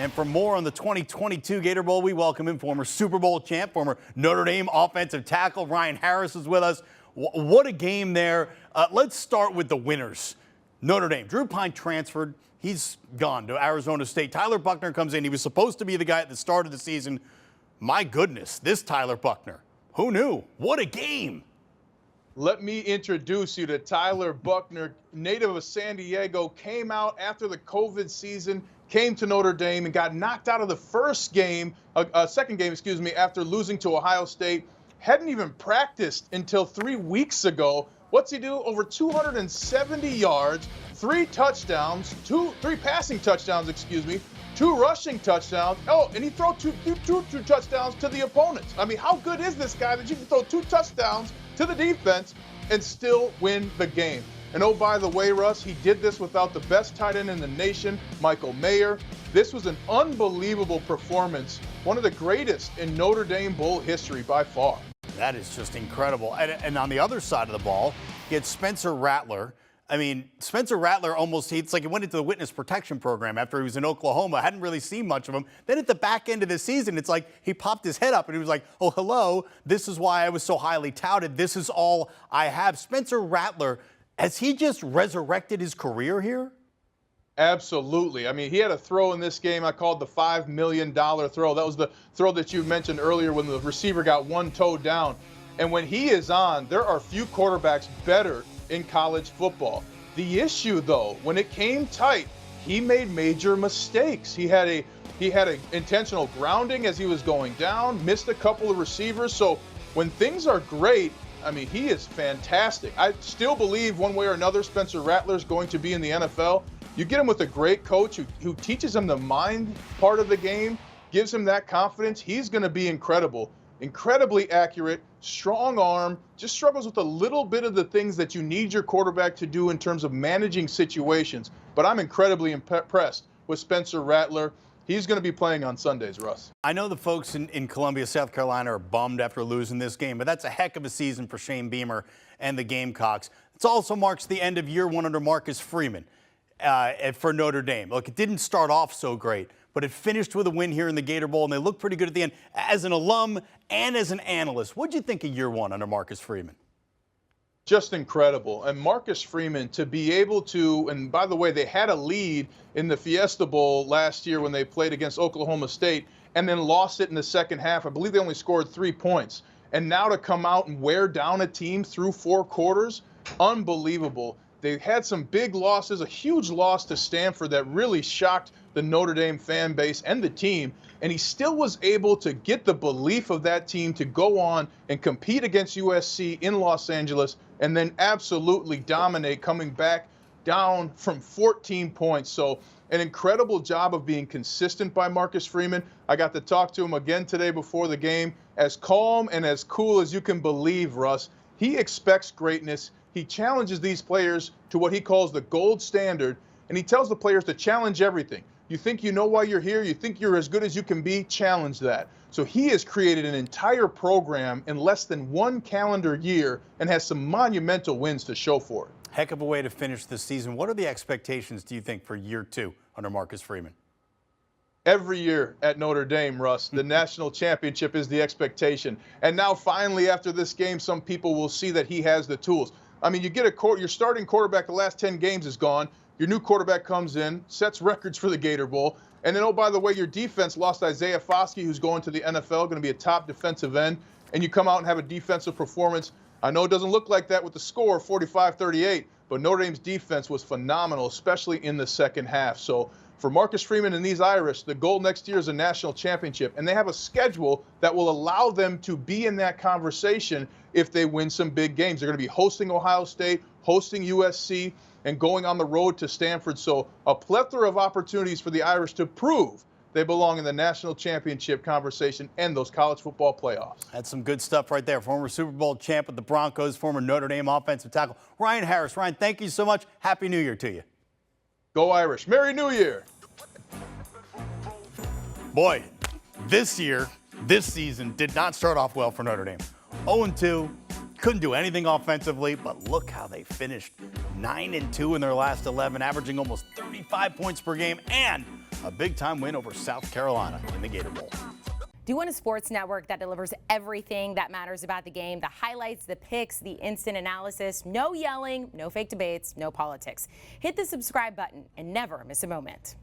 And for more on the 2022 Gator Bowl, we welcome in former Super Bowl champ, former Notre Dame offensive tackle Ryan Harris is with us. What a game there. Let's start with the winners. Notre Dame. Drew Pine transferred. He's gone to Arizona State. Tyler Buckner comes in. He was supposed to be the guy at the start of the season. My goodness, this Tyler Buckner. Who knew? What a game. Let me introduce you to Tyler Buckner, native of San Diego, came out after the COVID season, came to Notre Dame and got knocked out of the second game, after losing to Ohio State. Hadn't even practiced until 3 weeks ago. What's he do? Over 270 yards, 3 touchdowns, three passing touchdowns, 2 rushing touchdowns. Oh, and he threw two touchdowns to the opponents. I mean, how good is this guy that you can throw 2 touchdowns to the defense and still win the game? And oh, by the way, Russ, he did this without the best tight end in the nation, Michael Mayer. This was an unbelievable performance, one of the greatest in Notre Dame Bowl history by far. That is just incredible. And on the other side of the ball, you had Spencer Rattler. I mean, Spencer Rattler it's like he went into the witness protection program after he was in Oklahoma. I hadn't really seen much of him. Then at the back end of the season, it's like he popped his head up and he was like, oh, hello, this is why I was so highly touted. This is all I have. Spencer Rattler, has he just resurrected his career here? Absolutely. I mean, he had a throw in this game I called the $5 million throw. That was the throw that you mentioned earlier when the receiver got one toe down. And when he is on, there are few quarterbacks better in college football. The issue, though, when it came tight, he made major mistakes. He had a intentional grounding as he was going down, missed a couple of receivers. So when things are great, I mean, he is fantastic. I still believe one way or another Spencer Rattler is going to be in the NFL. You get him with a great coach who teaches him the mind part of the game, gives him that confidence. He's going to be incredible, incredibly accurate, strong arm, just struggles with a little bit of the things that you need your quarterback to do in terms of managing situations. But I'm incredibly impressed with Spencer Rattler. He's going to be playing on Sundays, Russ. I know the folks in Columbia, South Carolina are bummed after losing this game, but that's a heck of a season for Shane Beamer and the Gamecocks. It also marks the end of year one under Marcus Freeman for Notre Dame. Look, it didn't start off so great, but it finished with a win here in the Gator Bowl, and they looked pretty good at the end. As an alum and as an analyst, what'd you think of year one under Marcus Freeman? Just incredible. And Marcus Freeman, to be able to, and by the way, they had a lead in the Fiesta Bowl last year when they played against Oklahoma State and then lost it in the second half. I believe they only scored 3 points. And now to come out and wear down a team through 4 quarters, unbelievable. They had some big losses, a huge loss to Stanford that really shocked the Notre Dame fan base and the team. And he still was able to get the belief of that team to go on and compete against USC in Los Angeles and then absolutely dominate, coming back down from 14 points. So an incredible job of being consistent by Marcus Freeman. I got to talk to him again today before the game. As calm and as cool as you can believe, Russ. He expects greatness. He challenges these players to what he calls the gold standard, and he tells the players to challenge everything. You think you know why you're here? You think you're as good as you can be? Challenge that. So he has created an entire program in less than 1 calendar year and has some monumental wins to show for it. Heck of a way to finish this season. What are the expectations, do you think, for year 2 under Marcus Freeman? Every year at Notre Dame, Russ, the national championship is the expectation. And now finally after this game, some people will see that he has the tools. I mean, you get your starting quarterback the last 10 games is gone. Your new quarterback comes in, sets records for the Gator Bowl. And then, oh, by the way, your defense lost Isaiah Foskey, who's going to the NFL, going to be a top defensive end. And you come out and have a defensive performance. I know it doesn't look like that with the score, 45-38, but Notre Dame's defense was phenomenal, especially in the second half. So for Marcus Freeman and these Irish, the goal next year is a national championship. And they have a schedule that will allow them to be in that conversation if they win some big games. They're going to be hosting Ohio State, hosting USC, and going on the road to Stanford. So a plethora of opportunities for the Irish to prove they belong in the national championship conversation and those college football playoffs. That's some good stuff right there. Former Super Bowl champ with the Broncos, former Notre Dame offensive tackle, Ryan Harris. Ryan, thank you so much. Happy New Year to you. Go Irish. Merry New Year. Boy, this season did not start off well for Notre Dame. 0-2, couldn't do anything offensively, but look how they finished. 9-2 in their last 11, averaging almost 35 points per game and a big-time win over South Carolina in the Gator Bowl. Do you want a sports network that delivers everything that matters about the game? The highlights, the picks, the instant analysis, no yelling, no fake debates, no politics. Hit the subscribe button and never miss a moment.